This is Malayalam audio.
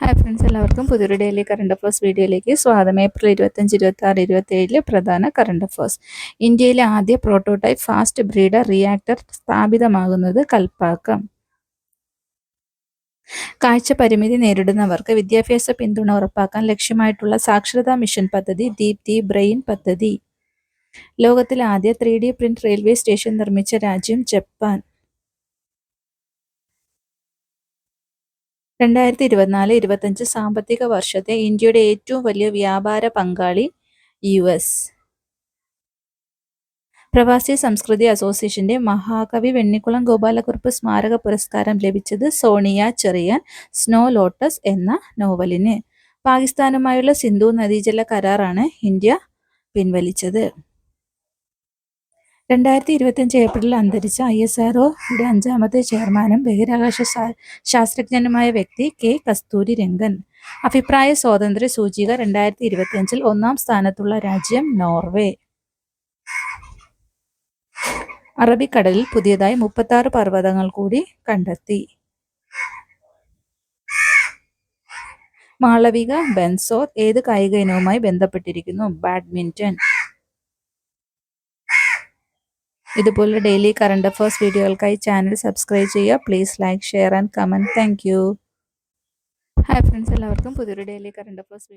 ഹായ് ഫ്രണ്ട്സ്, എല്ലാവർക്കും പുതിയൊരു ഡെയിലി കറണ്ട് അഫേഴ്സ് വീഡിയോയിലേക്ക് സ്വാഗതം. ഏപ്രിൽ 25, 26, 27 പ്രധാന കറണ്ട് അഫേഴ്സ്. ഇന്ത്യയിലെ ആദ്യ പ്രോട്ടോടൈപ്പ് ഫാസ്റ്റ് ബ്രീഡർ റിയാക്ടർ സ്ഥാപിതമാകുന്നത് കൽപ്പാക്കം. കാഴ്ച പരിമിതി നേരിടുന്നവർക്ക് വിദ്യാഭ്യാസ പിന്തുണ ഉറപ്പാക്കാൻ ലക്ഷ്യമായിട്ടുള്ള സാക്ഷരതാ മിഷൻ പദ്ധതി ദീപ്തി ബ്രെയിൻ പദ്ധതി. ലോകത്തിലെ ആദ്യ 3D പ്രിന്റ് റെയിൽവേ സ്റ്റേഷൻ നിർമ്മിച്ച രാജ്യം ജപ്പാൻ. 2024-25 സാമ്പത്തിക വർഷത്തെ ഇന്ത്യയുടെ ഏറ്റവും വലിയ വ്യാപാര പങ്കാളി US. പ്രവാസി സംസ്കൃതി അസോസിയേഷന്റെ മഹാകവി വെണ്ണിക്കുളം ഗോപാലകുറുപ്പ് സ്മാരക പുരസ്കാരം ലഭിച്ചത് സോണിയ ചെറിയാൻ സ്നോ ലോട്ടസ് എന്ന നോവലിന്. പാകിസ്ഥാനുമായുള്ള സിന്ധു നദീജല കരാറാണ് ഇന്ത്യ പിൻവലിച്ചത്. 2025 ഏപ്രിലിൽ അന്തരിച്ച ISROയുടെ 5ാമത്തെ ചെയർമാനും ബഹിരാകാശ ശാസ്ത്രജ്ഞനുമായ വ്യക്തി K. കസ്തൂരി രംഗൻ. അഭിപ്രായ സ്വാതന്ത്ര്യ സൂചിക 2025 1ാം സ്ഥാനത്തുള്ള രാജ്യം നോർവേ. അറബിക്കടലിൽ പുതിയതായി 36 പർവ്വതങ്ങൾ കൂടി കണ്ടെത്തി. മാളവിക ബൻസോദ് ഏത് കായിക ഇനവുമായി ബന്ധപ്പെട്ടിരിക്കുന്നു? ബാഡ്മിന്റൺ. ഇതുപോലെ ഡെയിലി കറണ്ട് അഫേഴ്സ് വീഡിയോകൾക്കായി ചാനൽ സബ്സ്ക്രൈബ് ചെയ്യുക. Please like, share and comment. Thank you. Hi friends, എല്ലാവർക്കും പുതിയൊരു ഡെയിലി കറണ്ട് അഫേഴ്സ് വീഡിയോ